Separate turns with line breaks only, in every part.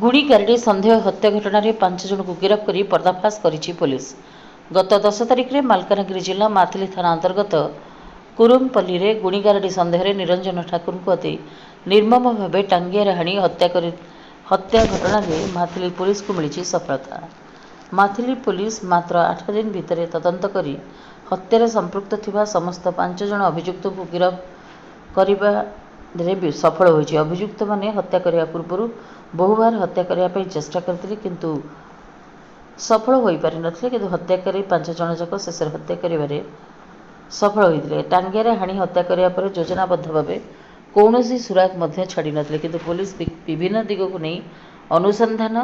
ଗୁଣିଗାରେଡ଼ି ସନ୍ଦେହ ହତ୍ୟା ଘଟଣାରେ 5 ଜଣଙ୍କୁ ଗିରଫ କରି ପର୍ଦ୍ଦାଫାଶ କରିଛି ପୋଲିସ। ଗତ 10 ତାରିଖରେ ମାଲକାନଗିରି ଜିଲ୍ଲା ମାଥିଲି ଥାନା ଅନ୍ତର୍ଗତ କୁରୁମପଲ୍ଲୀରେ ଗୁଣିଗାରେଡ଼ି ସନ୍ଦେହରେ ନିରଞ୍ଜନ ଠାକୁରଙ୍କୁ ଅତି ନିର୍ମମ ଭାବେ ଟାଙ୍ଗିଆରେ ହାଣି ହତ୍ୟା ଘଟଣାରେ ମାଥିଲି ପୋଲିସକୁ ମିଳିଛି ସଫଳତା। ମାଥିଲି ପୋଲିସ ମାତ୍ର 8 ଦିନ ଭିତରେ ତଦନ୍ତ କରି ହତ୍ୟାରେ ସମ୍ପୃକ୍ତ ଥିବା ସମସ୍ତ 5 ଜଣ ଅଭିଯୁକ୍ତଙ୍କୁ ଗିରଫ କରିବାରେ ସଫଳ ହୋଇଛି। ଅଭିଯୁକ୍ତମାନେ ହତ୍ୟା କରିବା ପୂର୍ବରୁ ବହୁବାର ହତ୍ୟା କରିବା ପାଇଁ ଚେଷ୍ଟା କରିଥିଲେ କିନ୍ତୁ ସଫଳ ହୋଇପାରିନଥିଲେ। କିନ୍ତୁ ହତ୍ୟାକାରୀ 5 ଜଣ ଯାକ ଶେଷରେ ହତ୍ୟା କରିବାରେ ସଫଳ ହୋଇଥିଲେ। ଟାଙ୍ଗିଆରେ ହାଣି ହତ୍ୟା କରିବା ପରେ ଯୋଜନାବଦ୍ଧ ଭାବେ କୌଣସି ସୁରାଗ ମଧ୍ୟ ଛାଡ଼ିନଥିଲେ। କିନ୍ତୁ ପୋଲିସ ବିଭିନ୍ନ ଦିଗକୁ ନେଇ ଅନୁସନ୍ଧାନ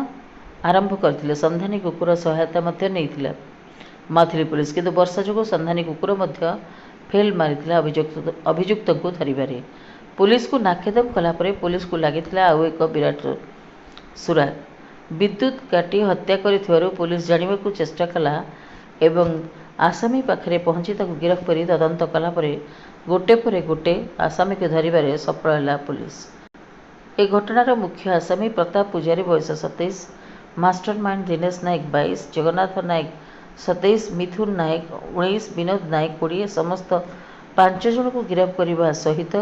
ଆରମ୍ଭ କରିଥିଲେ। ସନ୍ଧାନୀ କୁକୁର ସହାୟତା ମଧ୍ୟ ନେଇଥିଲା ମାଥିଲି ପୋଲିସ। କିନ୍ତୁ ବର୍ଷା ଯୋଗୁଁ ସନ୍ଧାନୀ କୁକୁର ମଧ୍ୟ ଫେଲ୍ ମାରିଥିଲା ଅଭିଯୁକ୍ତଙ୍କୁ ଧରିବାରେ। ପୋଲିସକୁ ନାକେଦମ କଲାପରେ ପୋଲିସକୁ ଲାଗିଥିଲା ଆଉ ଏକ ବିରାଟ ସୁରାଗ। ବିଦ୍ୟୁତ କାଟି ହତ୍ୟା କରିଥିବାରୁ ପୋଲିସ ଜାଣିବାକୁ ଚେଷ୍ଟା କଲା ଏବଂ ଆସାମୀ ପାଖରେ ପହଞ୍ଚି ତାକୁ ଗିରଫ କରି ତଦନ୍ତ କଲାପରେ ଗୋଟେ ପରେ ଗୋଟେ ଆସାମୀକୁ ଧରିବାରେ ସଫଳ ହେଲା ପୋଲିସ। ଏ ଘଟଣାର ମୁଖ୍ୟ ଆସାମୀ ପ୍ରତାପ ପୂଜାରୀ ବୟସ 27, ମାଷ୍ଟର ମାଇଣ୍ଡ ଦିନେଶ ନାୟକ 22, ଜଗନ୍ନାଥ ନାୟକ 27, ମିଥୁନ ନାୟକ 19, ବିନୋଦ ନାୟକ 20 ସମସ୍ତ 5 ଜଣଙ୍କୁ ଗିରଫ କରିବା ସହିତ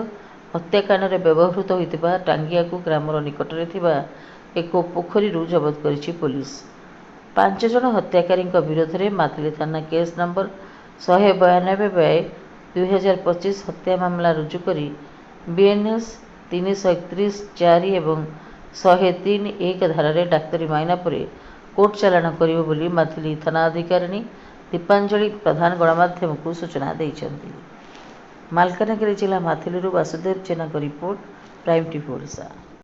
ହତ୍ୟାକାଣ୍ଡରେ ବ୍ୟବହୃତ ହୋଇଥିବା ଟାଙ୍ଗିଆକୁ ଗ୍ରାମର ନିକଟରେ ଥିବା ଏକ ପୋଖରୀରୁ ଜବତ କରିଛି ପୋଲିସ। 5 ଜଣ ହତ୍ୟାକାରୀଙ୍କ ବିରୋଧରେ ମାଥିଲି ଥାନା କେସ୍ ନମ୍ବର 192/2025 ହତ୍ୟା ମାମଲା ରୁଜୁ କରି ବିଏନ୍ଏସ୍ 331(4) ଏବଂ 103(1) ଧାରାରେ ଡାକ୍ତରୀ ମାଇନା ପରେ କୋର୍ଟ ଚାଲାଣ କରିବ ବୋଲି ମାଥିଲି ଥାନାଧିକାରିଣୀ ଦୀପାଞ୍ଜଳି ପ୍ରଧାନ ଗଣମାଧ୍ୟମକୁ ସୂଚନା ଦେଇଛନ୍ତି। ମାଲକାନଗିରି ଜିଲ୍ଲା ମାଥିଲିରୁ ବାସୁଦେବ ଜେନାଙ୍କ ରିପୋର୍ଟ, ପ୍ରାଇମ୍ ଟିଭି ଓଡ଼ିଶା।